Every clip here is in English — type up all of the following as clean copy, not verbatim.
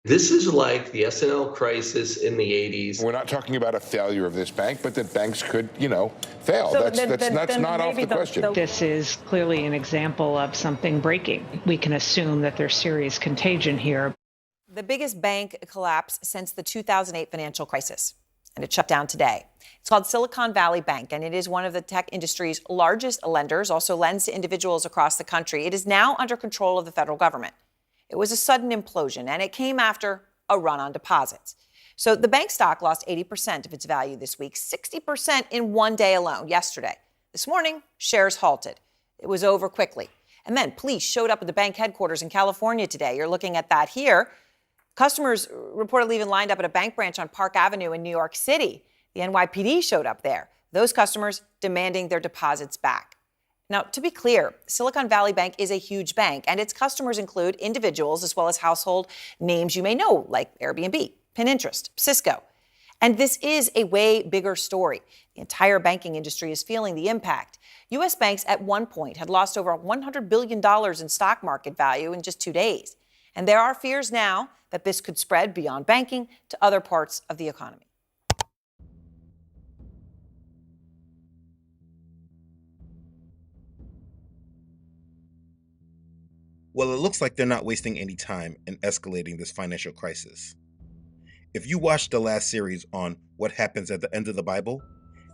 This is like the S&L crisis in the 80s. We're not talking about a failure of this bank, but that banks could, fail. So That's not off the question. This is clearly an example of something breaking. We can assume that there's serious contagion here. The biggest bank collapse since the 2008 financial crisis, and it shut down today. It's called Silicon Valley Bank, and it is one of the tech industry's largest lenders, also lends to individuals across the country. It is now under control of the federal government. It was a sudden implosion, and it came after a run on deposits. So the bank stock lost 80% of its value this week, 60% in one day alone, yesterday. This morning, shares halted. It was over quickly. And then police showed up at the bank headquarters in California today. You're looking at that here. Customers reportedly even lined up at a bank branch on Park Avenue in New York City. The NYPD showed up there. Those customers demanding their deposits back. Now, to be clear, Silicon Valley Bank is a huge bank, and its customers include individuals as well as household names you may know, like Airbnb, Pinterest, Cisco. And this is a way bigger story. The entire banking industry is feeling the impact. U.S. banks at one point had lost over $100 billion in stock market value in just 2 days. And there are fears now that this could spread beyond banking to other parts of the economy. Well, it looks like they're not wasting any time in escalating this financial crisis. If you watched the last series on what happens at the end of the Bible,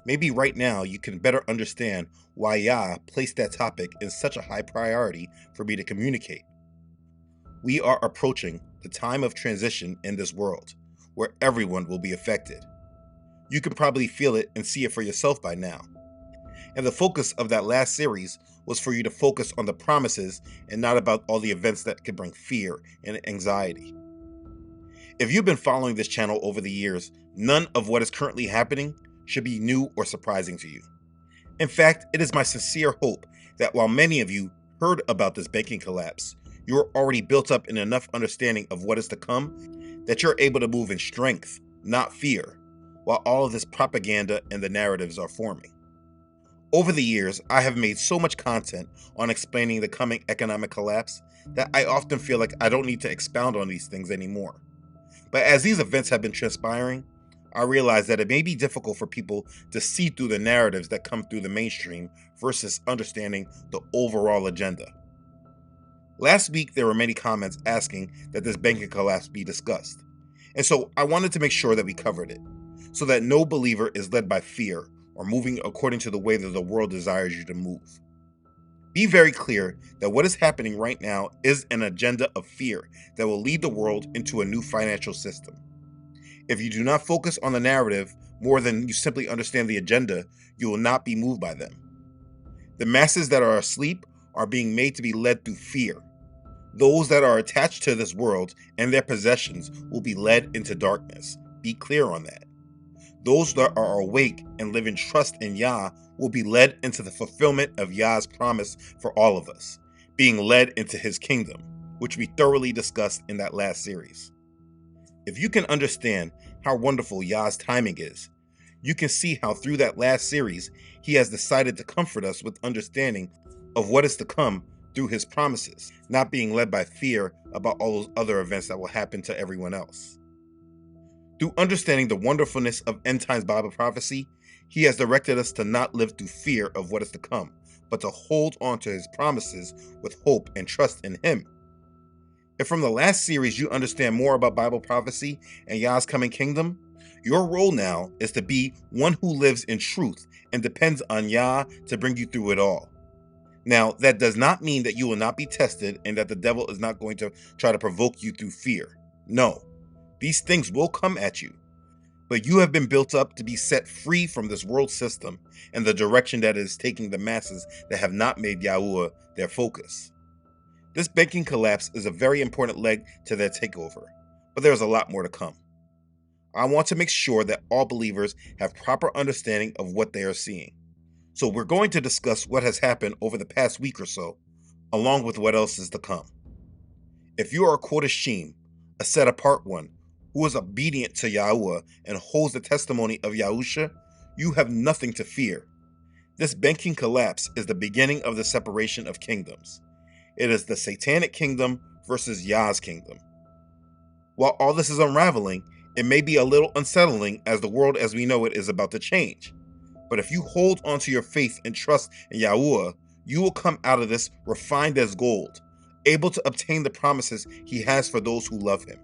maybe right now you can better understand why Yah placed that topic in such a high priority for me to communicate. We are approaching the time of transition in this world, where everyone will be affected. You can probably feel it and see it for yourself by now. And the focus of that last series was for you to focus on the promises and not about all the events that could bring fear and anxiety. If you've been following this channel over the years, none of what is currently happening should be new or surprising to you. In fact, it is my sincere hope that while many of you heard about this banking collapse, you are already built up in enough understanding of what is to come that you're able to move in strength, not fear, while all of this propaganda and the narratives are forming. Over the years, I have made so much content on explaining the coming economic collapse that I often feel like I don't need to expound on these things anymore. But as these events have been transpiring, I realize that it may be difficult for people to see through the narratives that come through the mainstream versus understanding the overall agenda. Last week, there were many comments asking that this banking collapse be discussed. And so I wanted to make sure that we covered it, so that no believer is led by fear or moving according to the way that the world desires you to move. Be very clear that what is happening right now is an agenda of fear that will lead the world into a new financial system. If you do not focus on the narrative more than you simply understand the agenda, you will not be moved by them. The masses that are asleep are being made to be led through fear. Those that are attached to this world and their possessions will be led into darkness. Be clear on that. Those that are awake and live in trust in Yah will be led into the fulfillment of Yah's promise for all of us, being led into his kingdom, which we thoroughly discussed in that last series. If you can understand how wonderful Yah's timing is, you can see how through that last series, he has decided to comfort us with understanding of what is to come through his promises, not being led by fear about all those other events that will happen to everyone else. Through understanding the wonderfulness of end times Bible prophecy, he has directed us to not live through fear of what is to come, but to hold on to his promises with hope and trust in him. If from the last series you understand more about Bible prophecy and Yah's coming kingdom, your role now is to be one who lives in truth and depends on Yah to bring you through it all. Now, that does not mean that you will not be tested and that the devil is not going to try to provoke you through fear. No. These things will come at you, but you have been built up to be set free from this world system and the direction that it is taking the masses that have not made Yahuah their focus. This banking collapse is a very important leg to their takeover, but there is a lot more to come. I want to make sure that all believers have proper understanding of what they are seeing. So we're going to discuss what has happened over the past week or so, along with what else is to come. If you are a Kodashim, a set-apart one, who is obedient to Yahuah and holds the testimony of Yahusha, you have nothing to fear. This banking collapse is the beginning of the separation of kingdoms. It is the satanic kingdom versus Yah's kingdom. While all this is unraveling, it may be a little unsettling as the world as we know it is about to change. But if you hold onto your faith and trust in Yahuah, you will come out of this refined as gold, able to obtain the promises he has for those who love him.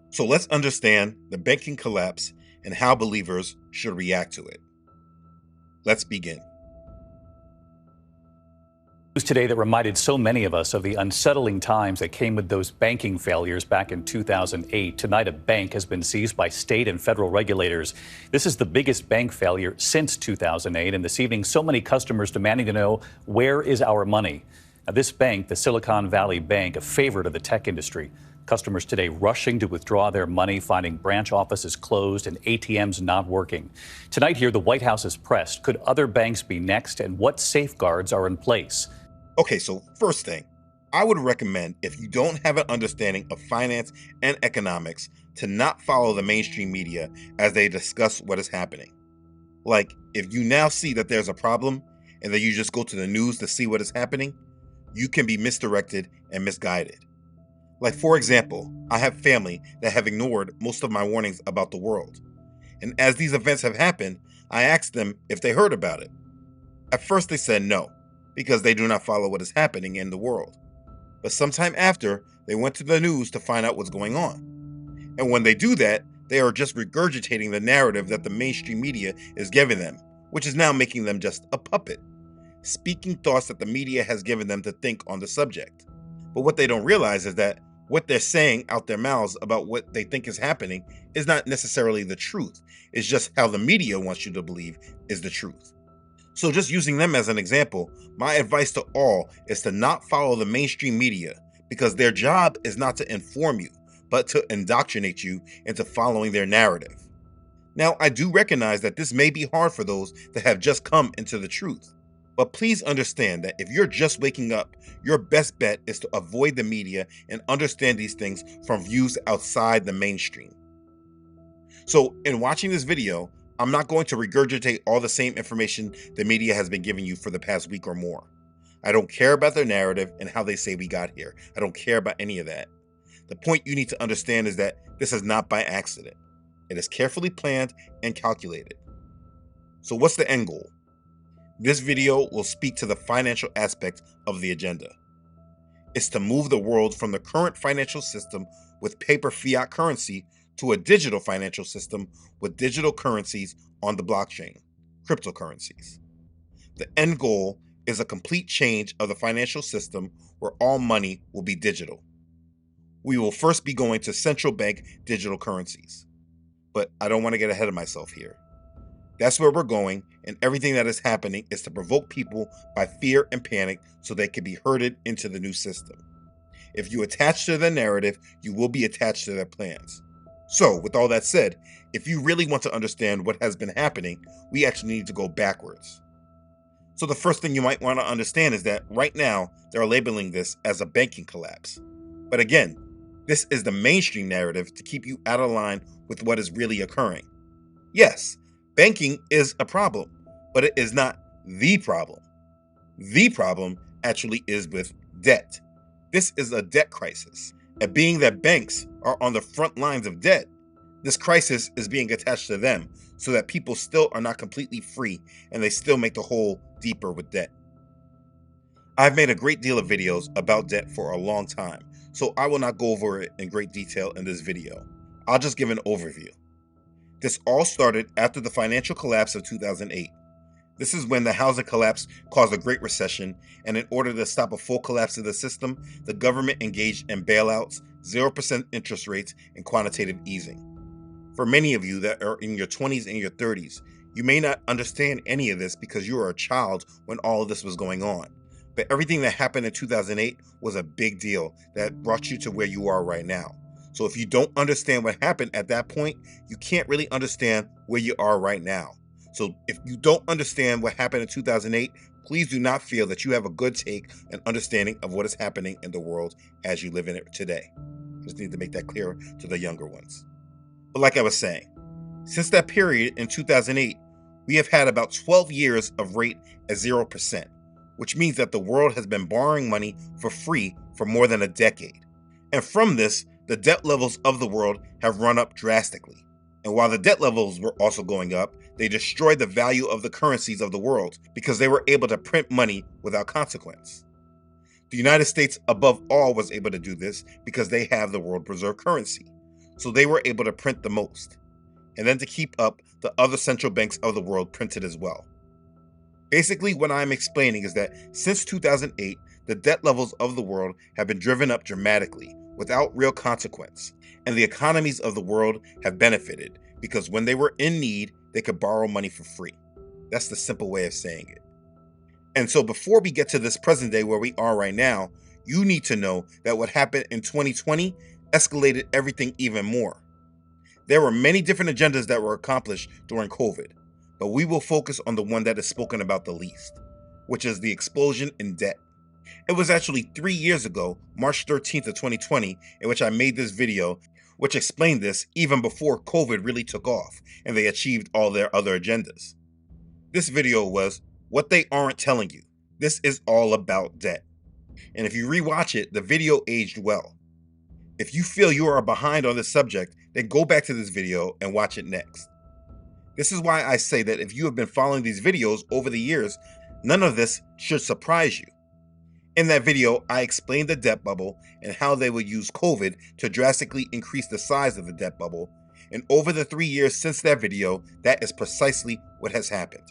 So let's understand the banking collapse and how believers should react to it. Let's begin. News today that reminded so many of us of the unsettling times that came with those banking failures back in 2008. Tonight, a bank has been seized by state and federal regulators. This is the biggest bank failure since 2008. And this evening, so many customers demanding to know, where is our money? Now, this bank, the Silicon Valley Bank, a favorite of the tech industry. Customers today rushing to withdraw their money, finding branch offices closed and ATMs not working. Tonight here, the White House is pressed. Could other banks be next, and what safeguards are in place? Okay, so first thing, I would recommend, if you don't have an understanding of finance and economics, to not follow the mainstream media as they discuss what is happening. Like, if you now see that there's a problem and then you just go to the news to see what is happening, you can be misdirected and misguided. Like, for example, I have family that have ignored most of my warnings about the world. And as these events have happened, I asked them if they heard about it. At first they said no, because they do not follow what is happening in the world. But sometime after, they went to the news to find out what's going on. And when they do that, they are just regurgitating the narrative that the mainstream media is giving them, which is now making them just a puppet, speaking thoughts that the media has given them to think on the subject. But what they don't realize is that what they're saying out their mouths about what they think is happening is not necessarily the truth. It's just how the media wants you to believe is the truth. So just using them as an example, my advice to all is to not follow the mainstream media, because their job is not to inform you, but to indoctrinate you into following their narrative. Now, I do recognize that this may be hard for those that have just come into the truth, but please understand that if you're just waking up, your best bet is to avoid the media and understand these things from views outside the mainstream. So in watching this video, I'm not going to regurgitate all the same information the media has been giving you for the past week or more. I don't care about their narrative and how they say we got here. I don't care about any of that. The point you need to understand is that this is not by accident. It is carefully planned and calculated. So what's the end goal? This video will speak to the financial aspect of the agenda. It's to move the world from the current financial system with paper fiat currency to a digital financial system with digital currencies on the blockchain, cryptocurrencies. The end goal is a complete change of the financial system where all money will be digital. We will first be going to central bank digital currencies. But I don't want to get ahead of myself here. That's where we're going, and everything that is happening is to provoke people by fear and panic so they can be herded into the new system. If you attach to their narrative, you will be attached to their plans. So, with all that said, if you really want to understand what has been happening, we actually need to go backwards. So the first thing you might want to understand is that right now, they're labeling this as a banking collapse. But again, this is the mainstream narrative to keep you out of line with what is really occurring. Yes, banking is a problem, but it is not the problem. The problem actually is with debt. This is a debt crisis. And being that banks are on the front lines of debt, this crisis is being attached to them so that people still are not completely free and they still make the hole deeper with debt. I've made a great deal of videos about debt for a long time, so I will not go over it in great detail in this video. I'll just give an overview. This all started after the financial collapse of 2008. This is when the housing collapse caused a Great Recession, and in order to stop a full collapse of the system, the government engaged in bailouts, 0% interest rates, and quantitative easing. For many of you that are in your 20s and your 30s, you may not understand any of this because you were a child when all of this was going on. But everything that happened in 2008 was a big deal that brought you to where you are right now. So if you don't understand what happened at that point, you can't really understand where you are right now. So if you don't understand what happened in 2008, please do not feel that you have a good take and understanding of what is happening in the world as you live in it today. I just need to make that clear to the younger ones. But like I was saying, since that period in 2008, we have had about 12 years of rate at 0%, which means that the world has been borrowing money for free for more than a decade. And from this, the debt levels of the world have run up drastically. And while the debt levels were also going up, they destroyed the value of the currencies of the world because they were able to print money without consequence. The United States, above all, was able to do this because they have the world reserve currency. So they were able to print the most. And then to keep up, the other central banks of the world printed as well. Basically, what I'm explaining is that since 2008, the debt levels of the world have been driven up dramatically without real consequence, and the economies of the world have benefited because when they were in need, they could borrow money for free. That's the simple way of saying it. And so before we get to this present day where we are right now, you need to know that what happened in 2020 escalated everything even more. There were many different agendas that were accomplished during COVID, but we will focus on the one that is spoken about the least, which is the explosion in debt. It was actually 3 years ago, March 13th of 2020, in which I made this video, which explained this even before COVID really took off and they achieved all their other agendas. This video was What They Aren't Telling You. This is all about debt. And if you rewatch it, the video aged well. If you feel you are behind on this subject, then go back to this video and watch it next. This is why I say that if you have been following these videos over the years, none of this should surprise you. In that video, I explained the debt bubble and how they would use COVID to drastically increase the size of the debt bubble. And over the 3 years since that video, that is precisely what has happened.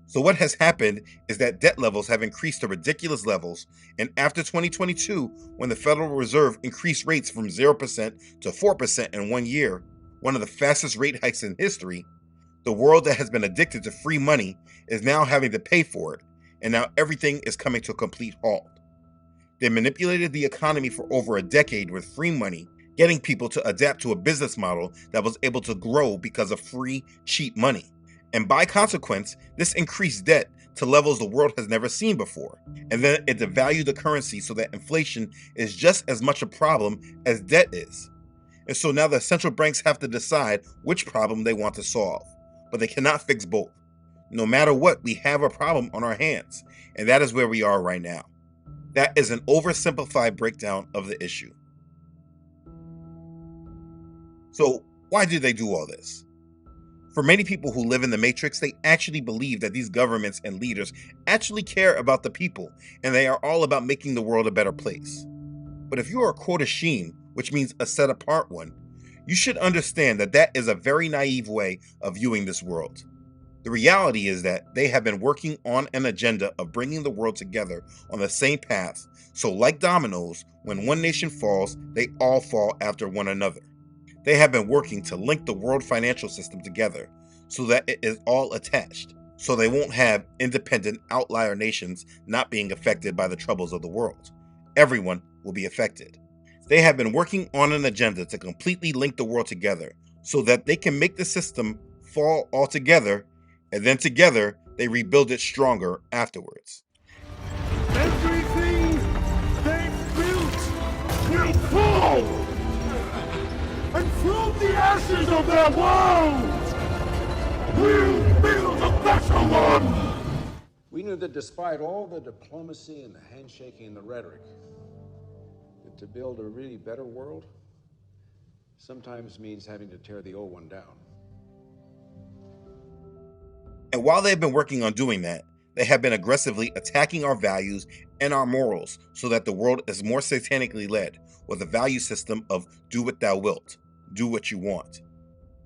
So what has happened is that debt levels have increased to ridiculous levels, and after 2022, when the Federal Reserve increased rates from 0% to 4% in 1 year, one of the fastest rate hikes in history, the world that has been addicted to free money is now having to pay for it, and now everything is coming to a complete halt. They manipulated the economy for over a decade with free money, getting people to adapt to a business model that was able to grow because of free, cheap money. And by consequence, this increased debt to levels the world has never seen before. And then it devalued the currency so that inflation is just as much a problem as debt is. And so now the central banks have to decide which problem they want to solve. But they cannot fix both. No matter what, we have a problem on our hands. And that is where we are right now. That is an oversimplified breakdown of the issue. So why do they do all this? For many people who live in the matrix, they actually believe that these governments and leaders actually care about the people, and they are all about making the world a better place. But if you are a Kodashim, which means a set apart one, you should understand that that is a very naive way of viewing this world. The reality is that they have been working on an agenda of bringing the world together on the same path, so like dominoes, when one nation falls, they all fall after one another. They have been working to link the world financial system together so that it is all attached, so they won't have independent outlier nations not being affected by the troubles of the world. Everyone will be affected. They have been working on an agenda to completely link the world together so that they can make the system fall altogether, and then together they rebuild it stronger afterwards. Everything they've built will fall! And from the ashes of their world, we'll build a better one! We knew that despite all the diplomacy and the handshaking and the rhetoric, that to build a really better world sometimes means having to tear the old one down. And while they've been working on doing that, they have been aggressively attacking our values and our morals so that the world is more satanically led with a value system of do what thou wilt, do what you want.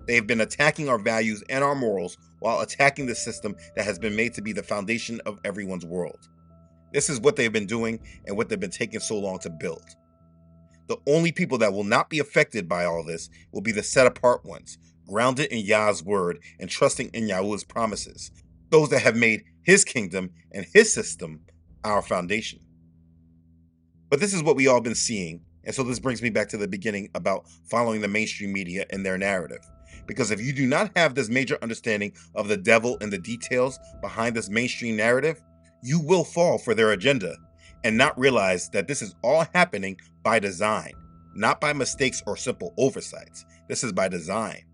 They have been attacking our values and our morals while attacking the system that has been made to be the foundation of everyone's world. This is what they've been doing and what they've been taking so long to build. The only people that will not be affected by all this will be the set apart ones, grounded in Yah's word and trusting in Yahuah's promises, those that have made his kingdom and his system our foundation. But this is what we all been seeing, and so this brings me back to the beginning about following the mainstream media and their narrative. Because if you do not have this major understanding of the devil and the details behind this mainstream narrative, you will fall for their agenda and not realize that this is all happening by design, not by mistakes or simple oversights. This is by design.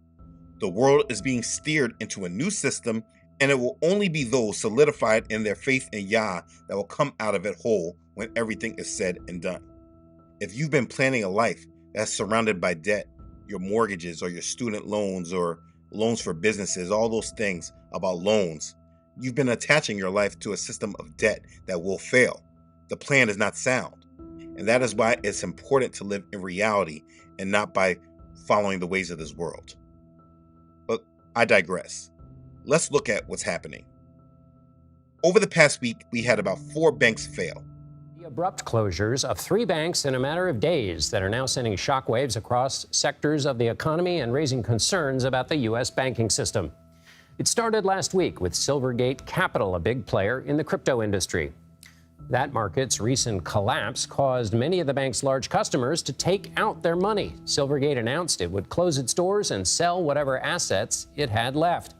The world is being steered into a new system, and it will only be those solidified in their faith in Yah that will come out of it whole when everything is said and done. If you've been planning a life that's surrounded by debt, your mortgages or your student loans or loans for businesses, all those things about loans, you've been attaching your life to a system of debt that will fail. The plan is not sound. And that is why it's important to live in reality and not by following the ways of this world. But I digress. Let's look at what's happening. Over the past week, we had about 4 banks fail. The abrupt closures of 3 banks in a matter of days that are now sending shockwaves across sectors of the economy and raising concerns about the U.S. banking system. It started last week with Silvergate Capital, a big player in the crypto industry. That market's recent collapse caused many of the bank's large customers to take out their money. Silvergate announced it would close its doors and sell whatever assets it had left.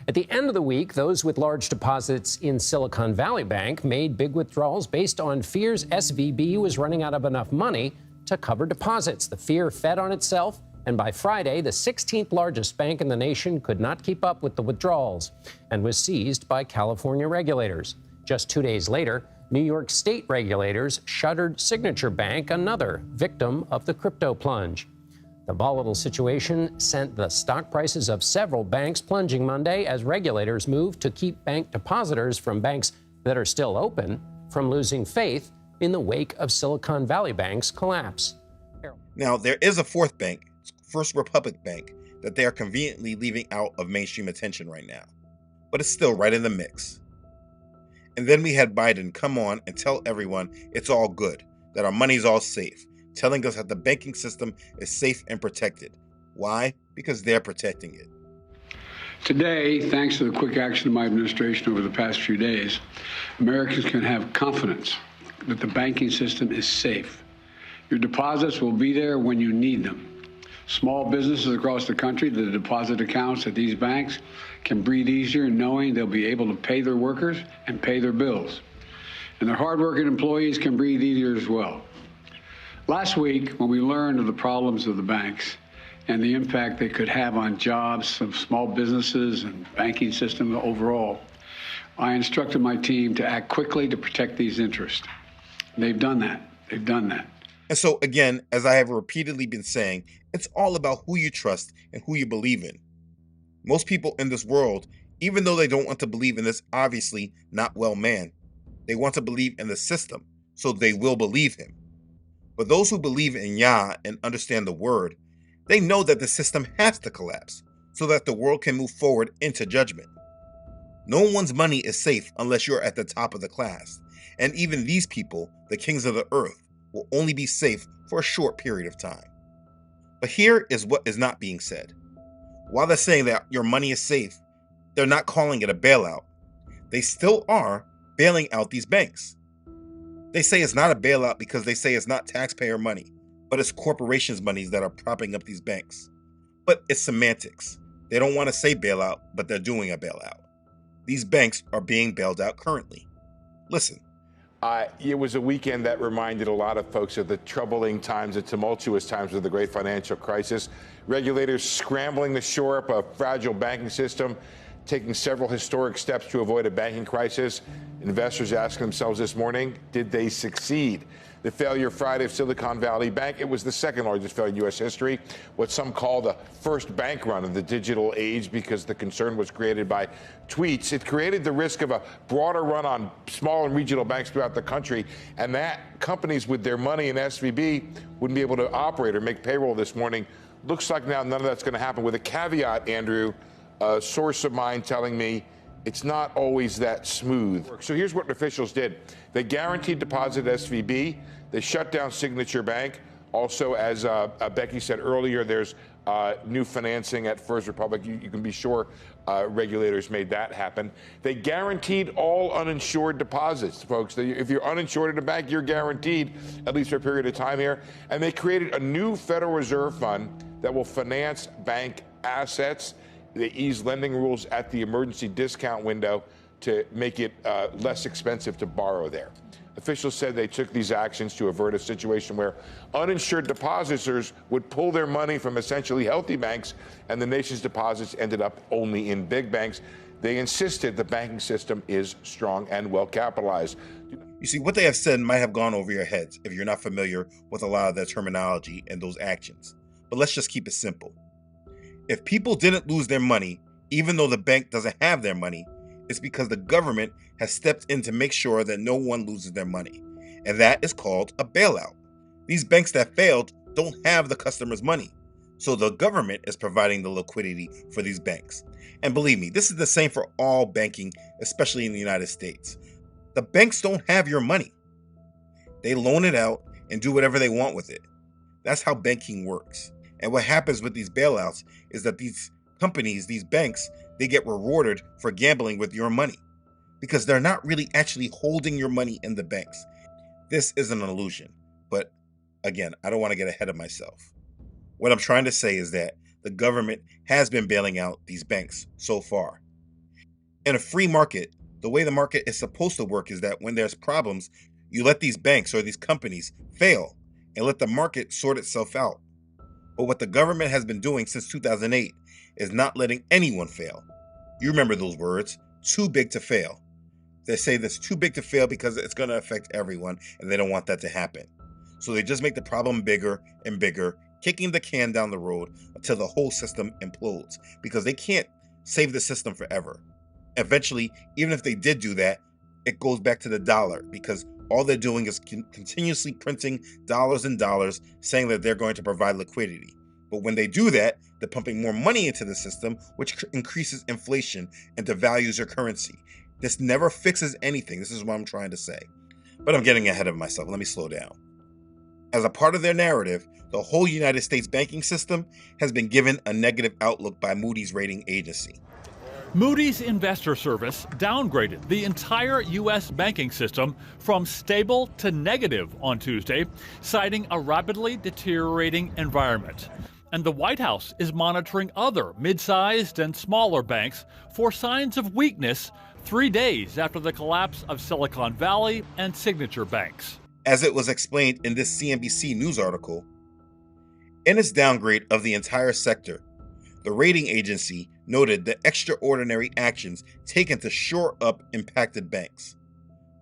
At the end of the week, those with large deposits in Silicon Valley Bank made big withdrawals based on fears SVB was running out of enough money to cover deposits. The fear fed on itself, and by Friday, the 16th largest bank in the nation could not keep up with the withdrawals and was seized by California regulators. Just 2 days later, New York state regulators shuttered Signature Bank, another victim of the crypto plunge. The volatile situation sent the stock prices of several banks plunging Monday as regulators moved to keep bank depositors from banks that are still open from losing faith in the wake of Silicon Valley Bank's collapse. Now, there is a 4th bank, First Republic Bank, that they are conveniently leaving out of mainstream attention right now, but it's still right in the mix. And then we had Biden come on and tell everyone it's all good, that our money's all safe, telling us that the banking system is safe and protected. Why? Because they're protecting it. Today, thanks to the quick action of my administration over the past few days, Americans can have confidence that the banking system is safe. Your deposits will be there when you need them. Small businesses across the country, the deposit accounts at these banks can breathe easier knowing they'll be able to pay their workers and pay their bills. And their hardworking employees can breathe easier as well. Last week, when we learned of the problems of the banks and the impact they could have on jobs of small businesses and banking system overall, I instructed my team to act quickly to protect these interests. They've done that. They've done that. And so, again, as I have repeatedly been saying, it's all about who you trust and who you believe in. Most people in this world, even though they don't want to believe in this obviously not well man, they want to believe in the system, so they will believe him. But those who believe in Yah and understand the word, they know that the system has to collapse so that the world can move forward into judgment. No one's money is safe unless you're at the top of the class. And even these people, the kings of the earth, will only be safe for a short period of time. But here is what is not being said. While they're saying that your money is safe, they're not calling it a bailout. They still are bailing out these banks. They say it's not a bailout because they say it's not taxpayer money, but it's corporations' monies that are propping up these banks. But it's semantics. They don't want to say bailout, but they're doing a bailout. These banks are being bailed out currently. Listen. It was a weekend that reminded a lot of folks of the troubling times, the tumultuous times of the great financial crisis. Regulators scrambling to shore up a fragile banking system, taking several historic steps to avoid a banking crisis. Investors asking themselves this morning, did they succeed? The failure Friday of Silicon Valley Bank, it was the 2nd largest failure in U.S. history, what some call the first bank run of the digital age because the concern was created by tweets. It created the risk of a broader run on small and regional banks throughout the country, and that companies with their money in SVB wouldn't be able to operate or make payroll this morning. Looks like now none of that's going to happen, with a caveat, Andrew, a source of mine telling me it's not always that smooth. So here's what officials did. They guaranteed deposit at SVB. They shut down Signature Bank. Also, as Becky said earlier, there's new financing at First Republic. You can be sure regulators made that happen. They guaranteed all uninsured deposits, folks. If you're uninsured in a bank, you're guaranteed, at least for a period of time here. And they created a new Federal Reserve Fund that will finance bank assets. They eased lending rules at the emergency discount window to make it less expensive to borrow there. Officials said they took these actions to avert a situation where uninsured depositors would pull their money from essentially healthy banks, and the nation's deposits ended up only in big banks. They insisted the banking system is strong and well capitalized. You see, what they have said might have gone over your heads if you're not familiar with a lot of their terminology and those actions. But let's just keep it simple. If people didn't lose their money, even though the bank doesn't have their money, it's because the government has stepped in to make sure that no one loses their money. And that is called a bailout. These banks that failed don't have the customer's money. So the government is providing the liquidity for these banks. And believe me, this is the same for all banking, especially in the United States. The banks don't have your money. They loan it out and do whatever they want with it. That's how banking works. And what happens with these bailouts is that these companies, these banks, they get rewarded for gambling with your money because they're not really actually holding your money in the banks. This is an illusion. But again, I don't want to get ahead of myself. What I'm trying to say is that the government has been bailing out these banks so far. In a free market, the way the market is supposed to work is that when there's problems, you let these banks or these companies fail and let the market sort itself out. But what the government has been doing since 2008 is not letting anyone fail. You remember those words, too big to fail. They say that's too big to fail because it's going to affect everyone and they don't want that to happen. So they just make the problem bigger and bigger, kicking the can down the road until the whole system implodes because they can't save the system forever. Eventually, even if they did do that, it goes back to the dollar because all they're doing is continuously printing dollars and dollars, saying that they're going to provide liquidity. But when they do that, they're pumping more money into the system, which increases inflation and devalues your currency. This never fixes anything. This is what I'm trying to say. But I'm getting ahead of myself. Let me slow down. As a part of their narrative, the whole United States banking system has been given a negative outlook by Moody's rating agency. Moody's Investor Service downgraded the entire U.S. banking system from stable to negative on Tuesday, citing a rapidly deteriorating environment. And the White House is monitoring other mid-sized and smaller banks for signs of weakness 3 days after the collapse of Silicon Valley and Signature banks. As it was explained in this CNBC News article, in its downgrade of the entire sector, the rating agency noted the extraordinary actions taken to shore up impacted banks.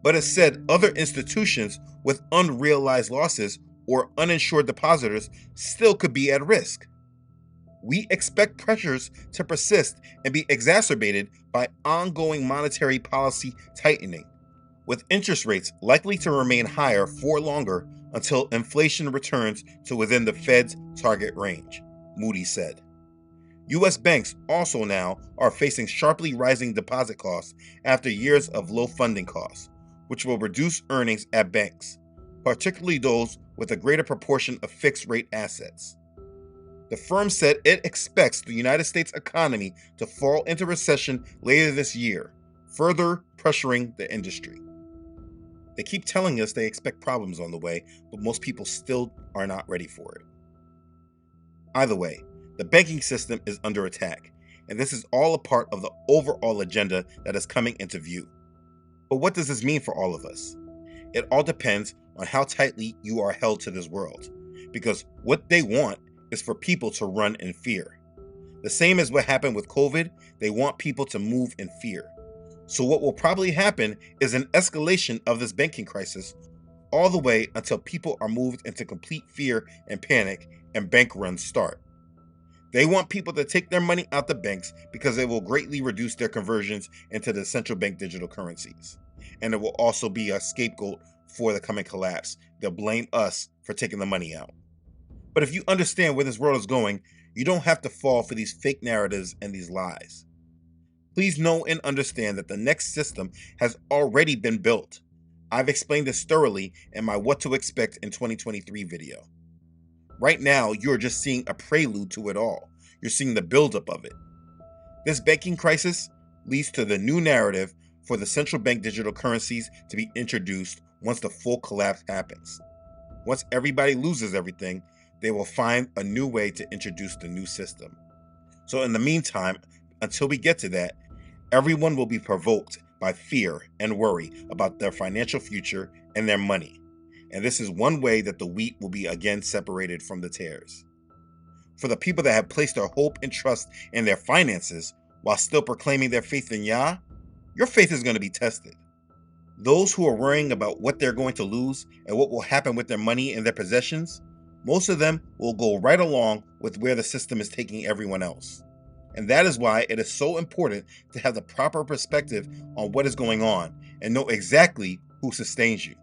But it said other institutions with unrealized losses or uninsured depositors still could be at risk. We expect pressures to persist and be exacerbated by ongoing monetary policy tightening, with interest rates likely to remain higher for longer until inflation returns to within the Fed's target range, Moody's said. U.S. banks also now are facing sharply rising deposit costs after years of low funding costs, which will reduce earnings at banks, particularly those with a greater proportion of fixed-rate assets. The firm said it expects the United States economy to fall into recession later this year, further pressuring the industry. They keep telling us they expect problems on the way, but most people still are not ready for it. Either way, the banking system is under attack, and this is all a part of the overall agenda that is coming into view. But what does this mean for all of us? It all depends on how tightly you are held to this world, because what they want is for people to run in fear. The same as what happened with COVID, they want people to move in fear. So what will probably happen is an escalation of this banking crisis all the way until people are moved into complete fear and panic and bank runs start. They want people to take their money out the banks because it will greatly reduce their conversions into the central bank digital currencies. And it will also be a scapegoat for the coming collapse. They'll blame us for taking the money out. But if you understand where this world is going, you don't have to fall for these fake narratives and these lies. Please know and understand that the next system has already been built. I've explained this thoroughly in my What to Expect in 2023 video. Right now, you're just seeing a prelude to it all. You're seeing the buildup of it. This banking crisis leads to the new narrative for the central bank digital currencies to be introduced once the full collapse happens. Once everybody loses everything, they will find a new way to introduce the new system. So in the meantime, until we get to that, everyone will be provoked by fear and worry about their financial future and their money. And this is one way that the wheat will be again separated from the tares. For the people that have placed their hope and trust in their finances while still proclaiming their faith in Yah, your faith is going to be tested. Those who are worrying about what they're going to lose and what will happen with their money and their possessions, most of them will go right along with where the system is taking everyone else. And that is why it is so important to have the proper perspective on what is going on and know exactly who sustains you.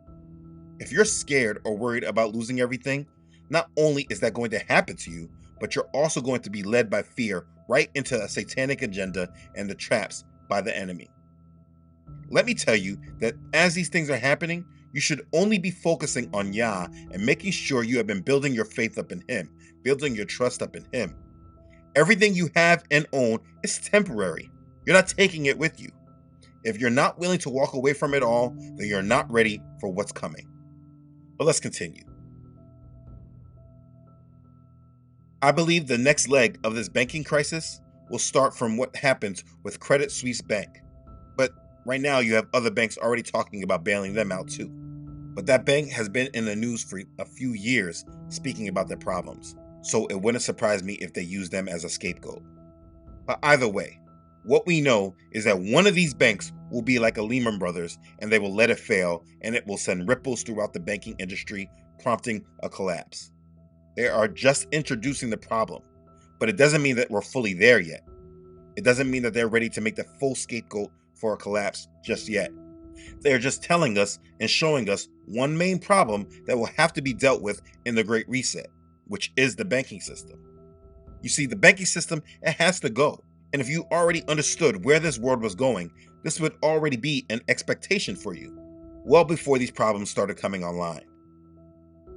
If you're scared or worried about losing everything, not only is that going to happen to you, but you're also going to be led by fear right into a satanic agenda and the traps by the enemy. Let me tell you that as these things are happening, you should only be focusing on Yah and making sure you have been building your faith up in Him, building your trust up in Him. Everything you have and own is temporary. You're not taking it with you. If you're not willing to walk away from it all, then you're not ready for what's coming. But let's continue. I believe the next leg of this banking crisis will start from what happens with Credit Suisse Bank. But right now you have other banks already talking about bailing them out too. But that bank has been in the news for a few years speaking about their problems. So it wouldn't surprise me if they use them as a scapegoat. But either way, what we know is that one of these banks will be like a Lehman Brothers and they will let it fail and it will send ripples throughout the banking industry, prompting a collapse. They are just introducing the problem, but it doesn't mean that we're fully there yet. It doesn't mean that they're ready to make the full scapegoat for a collapse just yet. They're just telling us and showing us one main problem that will have to be dealt with in the Great Reset, which is the banking system. You see, the banking system, it has to go. And if you already understood where this world was going, this would already be an expectation for you, well before these problems started coming online.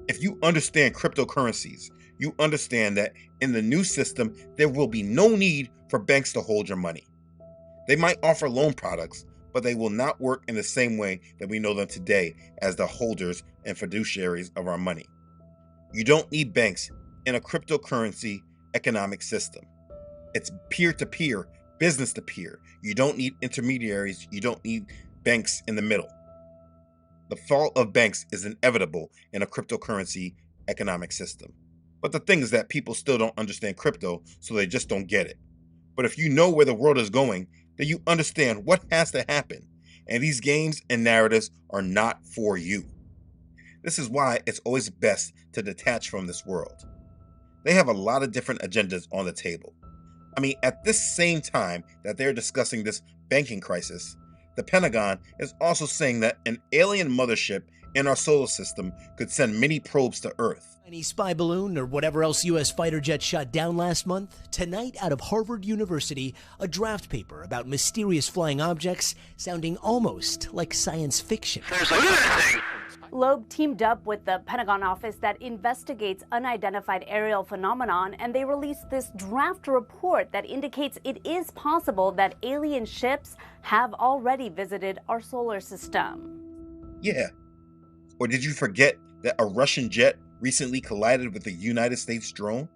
If you understand cryptocurrencies, you understand that in the new system, there will be no need for banks to hold your money. They might offer loan products, but they will not work in the same way that we know them today as the holders and fiduciaries of our money. You don't need banks in a cryptocurrency economic system. It's peer-to-peer, business-to-peer. You don't need intermediaries. You don't need banks in the middle. The fall of banks is inevitable in a cryptocurrency economic system. But the thing is that people still don't understand crypto, so they just don't get it. But if you know where the world is going, then you understand what has to happen. And these games and narratives are not for you. This is why it's always best to detach from this world. They have a lot of different agendas on the table. I mean, at this same time that they're discussing this banking crisis, the Pentagon is also saying that an alien mothership in our solar system could send mini probes to Earth. Chinese spy balloon or whatever else U.S. fighter jet shot down last month? Tonight, out of Harvard University, a draft paper about mysterious flying objects sounding almost like science fiction. Loeb teamed up with the Pentagon office that investigates unidentified aerial phenomenon, and they released this draft report that indicates it is possible that alien ships have already visited our solar system. Yeah. Or did you forget that a Russian jet recently collided with a United States drone?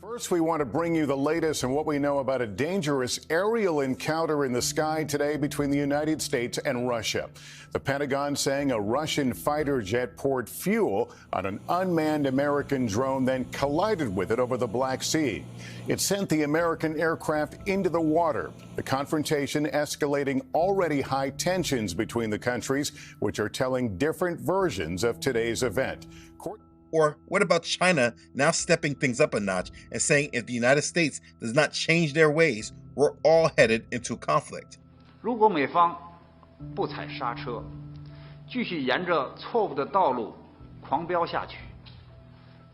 First, we want to bring you the latest on what we know about a dangerous aerial encounter in the sky today between the United States and Russia. The Pentagon saying a Russian fighter jet poured fuel on an unmanned American drone, then collided with it over the Black Sea. It sent the American aircraft into the water. The confrontation escalating already high tensions between the countries, which are telling different versions of today's event. Or what about China now stepping things up a notch and saying if the United States does not change their ways, we're all headed into conflict? 如果美方不踩刹车，继续沿着错误的道路狂飙下去，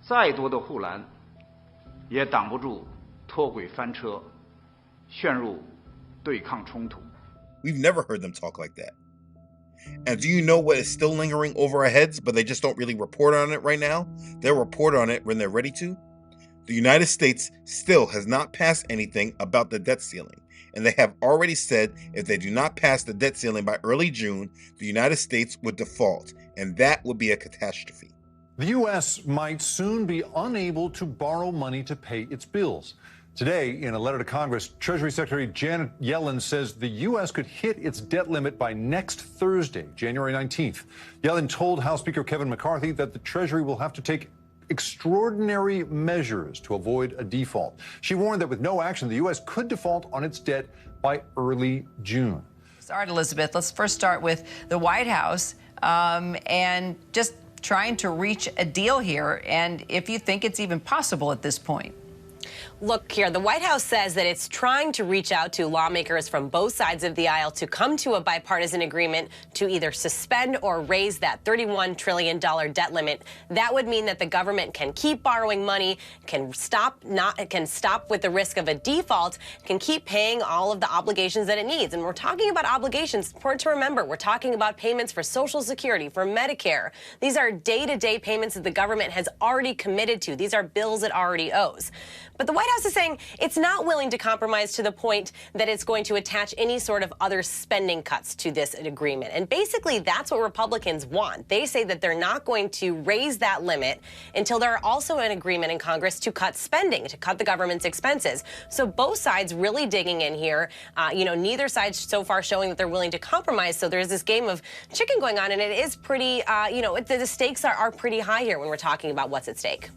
再多的护栏也挡不住脱轨翻车，陷入对抗冲突。 We've never heard them talk like that. And do you know what is still lingering over our heads, but they just don't really report on it right now? They'll report on it when they're ready to. The United States still has not passed anything about the debt ceiling, and they have already said if they do not pass the debt ceiling by early June, the United States would default, and that would be a catastrophe. The U.S. might soon be unable to borrow money to pay its bills. Today, in a letter to Congress, Treasury Secretary Janet Yellen says the U.S. could hit its debt limit by next Thursday, January 19th. Yellen told House Speaker Kevin McCarthy that the Treasury will have to take extraordinary measures to avoid a default. She warned that with no action, the U.S. could default on its debt by early June. All right, Elizabeth, let's first start with the White House and just trying to reach a deal here, and if you think it's even possible at this point. Look here, the White House says that it's trying to reach out to lawmakers from both sides of the aisle to come to a bipartisan agreement to either suspend or raise that $31 trillion debt limit. That would mean that the government can keep borrowing money, can stop with the risk of a default, can keep paying all of the obligations that it needs. And we're talking about obligations. It's important to remember, we're talking about payments for Social Security, for Medicare. These are day-to-day payments that the government has already committed to. These are bills it already owes. But the White House is saying it's not willing to compromise to the point that it's going to attach any sort of other spending cuts to this agreement. And basically, that's what Republicans want. They say that they're not going to raise that limit until there are also an agreement in Congress to cut spending, to cut the government's expenses. So both sides really digging in here. Neither side so far showing that they're willing to compromise. So there's this game of chicken going on, and it is pretty, the stakes are pretty high here when we're talking about what's at stake.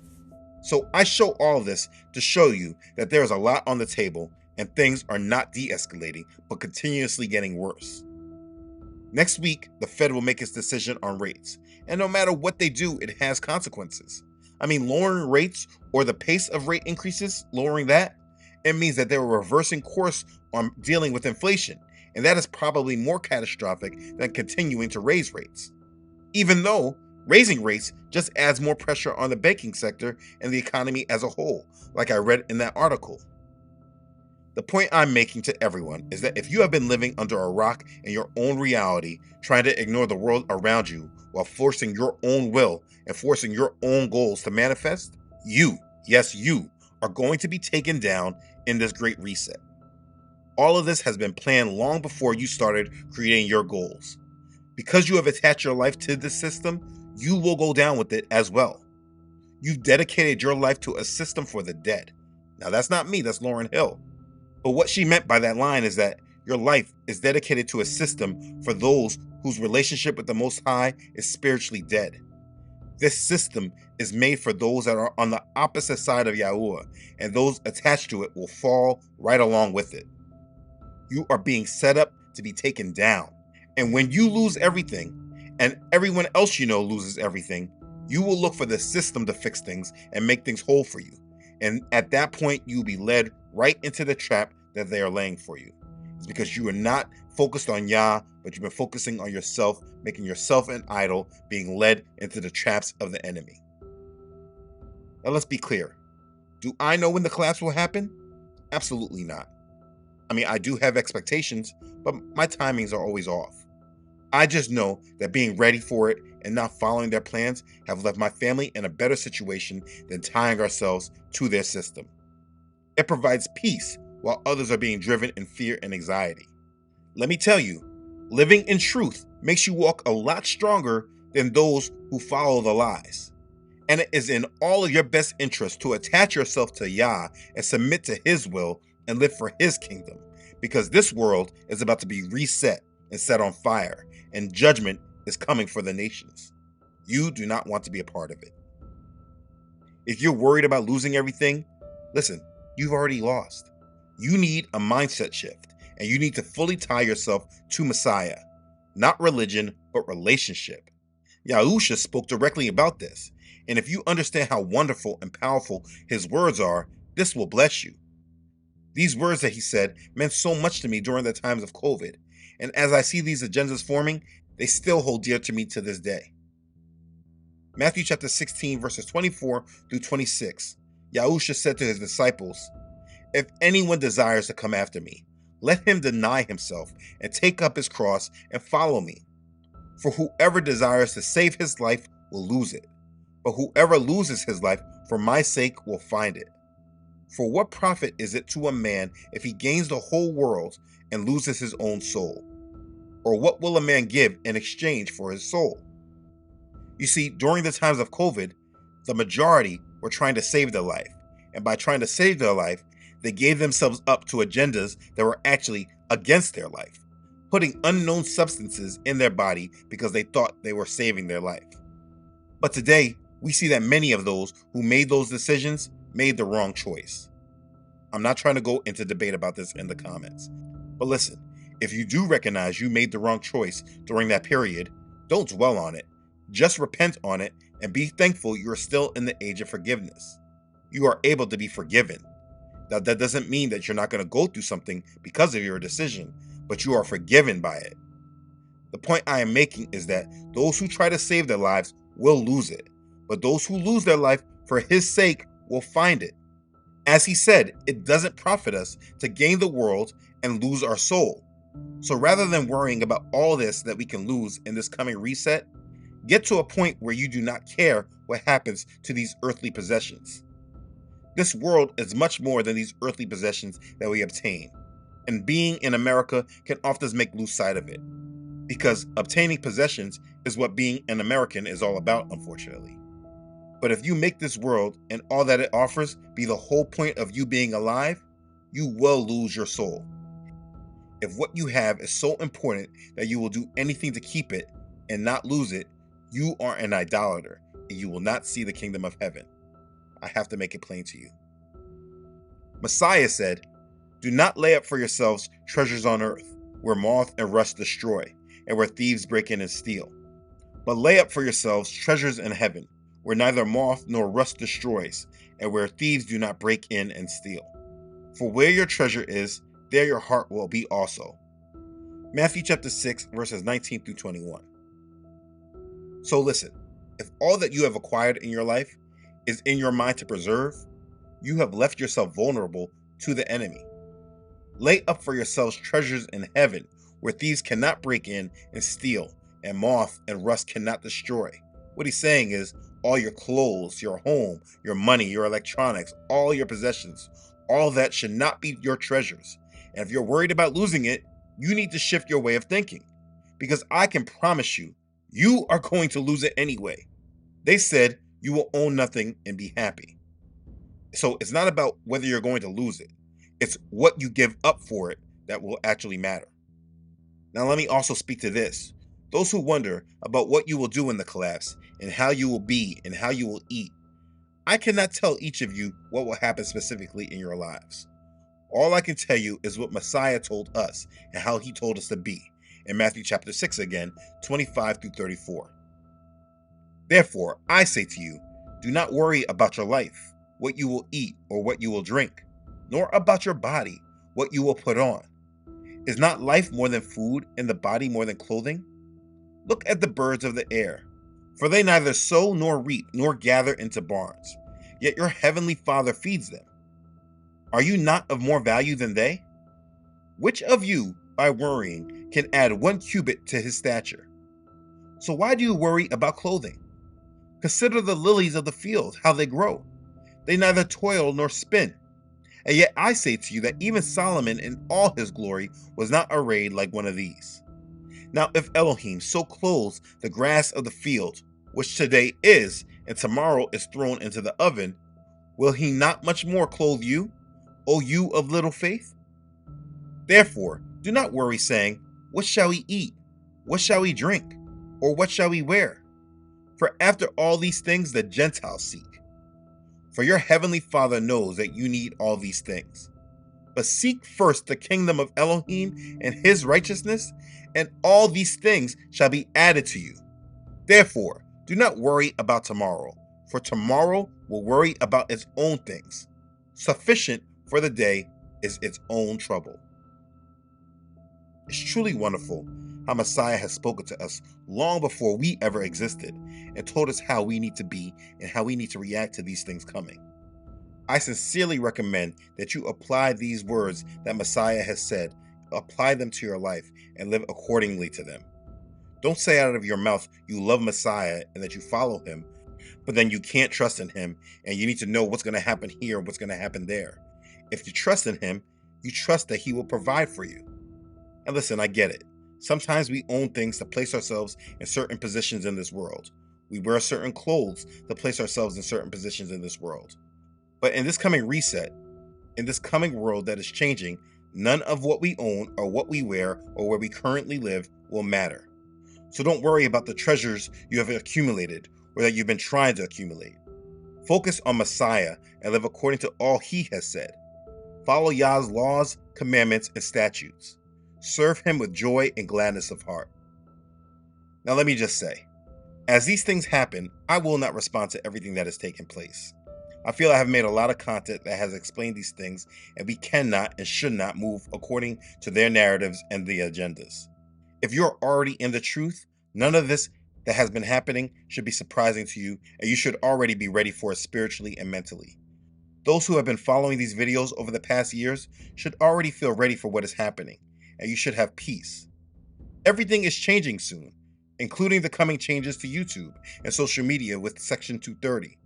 So I show all this to show you that there is a lot on the table and things are not de-escalating, but continuously getting worse. Next week, the Fed will make its decision on rates. And no matter what they do, it has consequences. Lowering rates or the pace of rate increases, lowering that, it means that they're reversing course on dealing with inflation. And that is probably more catastrophic than continuing to raise rates. Even though raising rates just adds more pressure on the banking sector and the economy as a whole, like I read in that article. The point I'm making to everyone is that if you have been living under a rock in your own reality, trying to ignore the world around you while forcing your own will and forcing your own goals to manifest, you, yes you, are going to be taken down in this great reset. All of this has been planned long before you started creating your goals. Because you have attached your life to this system, you will go down with it as well. You've dedicated your life to a system for the dead. Now that's not me, that's Lauryn Hill. But what she meant by that line is that your life is dedicated to a system for those whose relationship with the Most High is spiritually dead. This system is made for those that are on the opposite side of Yahuah, and those attached to it will fall right along with it. You are being set up to be taken down. And when you lose everything, and everyone else you know loses everything, you will look for the system to fix things and make things whole for you. And at that point, you'll be led right into the trap that they are laying for you. It's because you are not focused on Yah, but you've been focusing on yourself, making yourself an idol, being led into the traps of the enemy. Now let's be clear. Do I know when the collapse will happen? Absolutely not. I do have expectations, but my timings are always off. I just know that being ready for it and not following their plans have left my family in a better situation than tying ourselves to their system. It provides peace while others are being driven in fear and anxiety. Let me tell you, living in truth makes you walk a lot stronger than those who follow the lies. And it is in all of your best interest to attach yourself to Yah and submit to His will and live for His kingdom, because this world is about to be reset and set on fire, and judgment is coming for the nations. You do not want to be a part of it. If you're worried about losing everything, listen, you've already lost. You need a mindset shift, and you need to fully tie yourself to Messiah, not religion, but relationship. Yahusha spoke directly about this, and if you understand how wonderful and powerful His words are, this will bless you. These words that He said meant so much to me during the times of COVID. And as I see these agendas forming, they still hold dear to me to this day. Matthew chapter 16, verses 24 through 26. Yahusha said to His disciples, "If anyone desires to come after me, let him deny himself and take up his cross and follow me. For whoever desires to save his life will lose it, but whoever loses his life for my sake will find it. For what profit is it to a man if he gains the whole world and loses his own soul? Or what will a man give in exchange for his soul?" You see, during the times of COVID, the majority were trying to save their life. And by trying to save their life, they gave themselves up to agendas that were actually against their life, putting unknown substances in their body because they thought they were saving their life. But today, we see that many of those who made those decisions made the wrong choice. I'm not trying to go into debate about this in the comments. But listen, If you do recognize you made the wrong choice during that period, don't dwell on it. Just repent on it and be thankful you are still in the age of forgiveness. You are able to be forgiven. Now, that doesn't mean that you're not going to go through something because of your decision, but you are forgiven by it. The point I am making is that those who try to save their lives will lose it, but those who lose their life for his sake will find it. As he said, it doesn't profit us to gain the world and lose our soul. So rather than worrying about all this that we can lose in this coming reset, get to a point where you do not care what happens to these earthly possessions. This world is much more than these earthly possessions that we obtain, and being in America can often make lose sight of it, because obtaining possessions is what being an American is all about, unfortunately. But if you make this world and all that it offers be the whole point of you being alive, you will lose your soul. If what you have is so important that you will do anything to keep it and not lose it, you are an idolater, and you will not see the kingdom of heaven. I have to make it plain to you. Messiah said, "Do not lay up for yourselves treasures on earth, where moth and rust destroy, and where thieves break in and steal. But lay up for yourselves treasures in heaven, where neither moth nor rust destroys, and where thieves do not break in and steal. For where your treasure is, there your heart will be also." Matthew chapter 6, verses 19 through 21. So listen, if all that you have acquired in your life is in your mind to preserve, you have left yourself vulnerable to the enemy. Lay up for yourselves treasures in heaven, where thieves cannot break in and steal, and moth and rust cannot destroy. What he's saying is, all your clothes, your home, your money, your electronics, all your possessions, all that should not be your treasures. And if you're worried about losing it, you need to shift your way of thinking, because I can promise you, you are going to lose it anyway. They said you will own nothing and be happy. So it's not about whether you're going to lose it. It's what you give up for it that will actually matter. Now let me also speak to this. Those who wonder about what you will do in the collapse and how you will be and how you will eat, I cannot tell each of you what will happen specifically in your lives. All I can tell you is what Messiah told us and how he told us to be in Matthew chapter 6 again, 25 through 34. Therefore, I say to you, do not worry about your life, what you will eat or what you will drink, nor about your body, what you will put on. Is not life more than food and the body more than clothing? Look at the birds of the air, for they neither sow nor reap nor gather into barns, yet your heavenly Father feeds them. Are you not of more value than they? Which of you, by worrying, can add 1 cubit to his stature? So why do you worry about clothing? Consider the lilies of the field, how they grow. They neither toil nor spin. And yet I say to you that even Solomon in all his glory was not arrayed like one of these. Now if Elohim so clothes the grass of the field, which today is and tomorrow is thrown into the oven, will he not much more clothe you, O you of little faith? Therefore, do not worry, saying, what shall we eat? What shall we drink? Or what shall we wear? For after all these things the Gentiles seek. For your heavenly Father knows that you need all these things. But seek first the kingdom of Elohim and his righteousness, and all these things shall be added to you. Therefore, do not worry about tomorrow, for tomorrow will worry about its own things. Sufficient for the day is its own trouble. It's truly wonderful how Messiah has spoken to us long before we ever existed and told us how we need to be and how we need to react to these things coming. I sincerely recommend that you apply these words that Messiah has said, apply them to your life, and live accordingly to them. Don't say out of your mouth you love Messiah and that you follow him, but then you can't trust in him and you need to know what's going to happen here and what's going to happen there. If you trust in him, you trust that he will provide for you. And listen, I get it. Sometimes we own things to place ourselves in certain positions in this world. We wear certain clothes to place ourselves in certain positions in this world. But in this coming reset, in this coming world that is changing, none of what we own or what we wear or where we currently live will matter. So don't worry about the treasures you have accumulated or that you've been trying to accumulate. Focus on Messiah and live according to all he has said. Follow Yah's laws, commandments, and statutes. Serve him with joy and gladness of heart. Now let me just say, as these things happen, I will not respond to everything that has taken place. I feel I have made a lot of content that has explained these things, and we cannot and should not move according to their narratives and the agendas. If you're already in the truth, none of this that has been happening should be surprising to you, and you should already be ready for it spiritually and mentally. Those who have been following these videos over the past years should already feel ready for what is happening, and you should have peace. Everything is changing soon, including the coming changes to YouTube and social media with Section 230.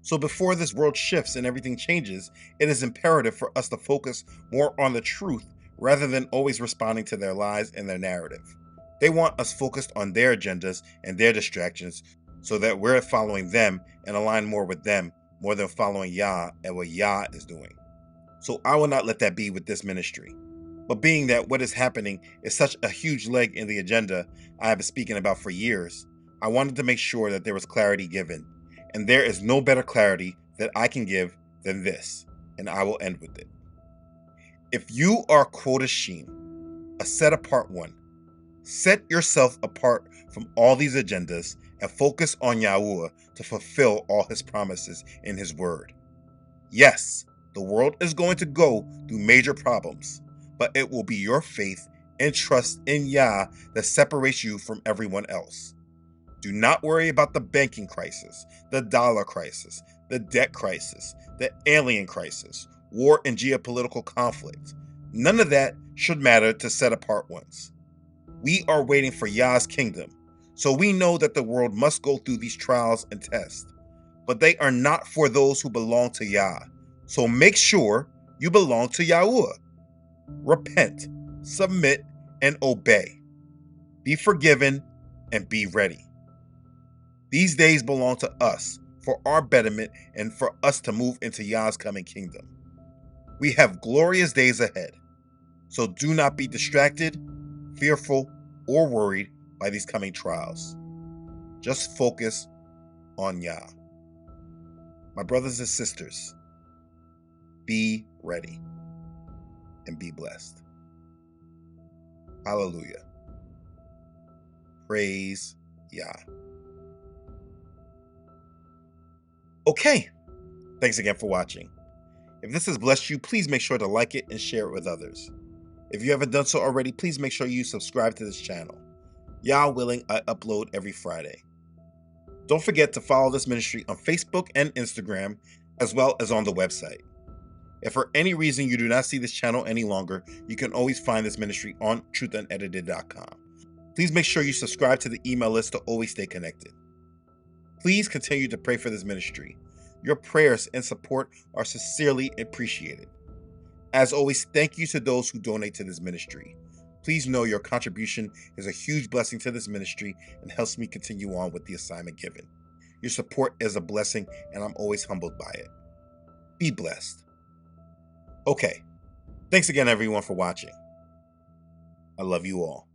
So before this world shifts and everything changes, it is imperative for us to focus more on the truth rather than always responding to their lies and their narrative. They want us focused on their agendas and their distractions so that we're following them and align more with them more than following Yah and what Yah is doing. So I will not let that be with this ministry. But being that what is happening is such a huge leg in the agenda I have been speaking about for years, I wanted to make sure that there was clarity given. And there is no better clarity that I can give than this, and I will end with it. If you are quota Sheen, a set apart one, set yourself apart from all these agendas and focus on Yahuah to fulfill all his promises in his word. Yes, the world is going to go through major problems, but it will be your faith and trust in Yah that separates you from everyone else. Do not worry about the banking crisis, the dollar crisis, the debt crisis, the alien crisis, war and geopolitical conflict. None of that should matter to set apart ones. We are waiting for Yah's kingdom, so we know that the world must go through these trials and tests, but they are not for those who belong to Yah. So make sure you belong to Yahuah. Repent, submit, and obey. Be forgiven and be ready. These days belong to us for our betterment and for us to move into Yah's coming kingdom. We have glorious days ahead, so do not be distracted, fearful, or worried by these coming trials. Just focus on Yah. My brothers and sisters, be ready and be blessed. Hallelujah. Praise Yah. Okay, thanks again for watching. If this has blessed you, please make sure to like it and share it with others. If you haven't done so already, please make sure you subscribe to this channel. Yah willing, I upload every Friday. Don't forget to follow this ministry on Facebook and Instagram, as well as on the website. If for any reason you do not see this channel any longer, you can always find this ministry on truthunedited.com. Please make sure you subscribe to the email list to always stay connected. Please continue to pray for this ministry. Your prayers and support are sincerely appreciated. As always, thank you to those who donate to this ministry. Please know your contribution is a huge blessing to this ministry and helps me continue on with the assignment given. Your support is a blessing, and I'm always humbled by it. Be blessed. Okay, thanks again everyone for watching. I love you all.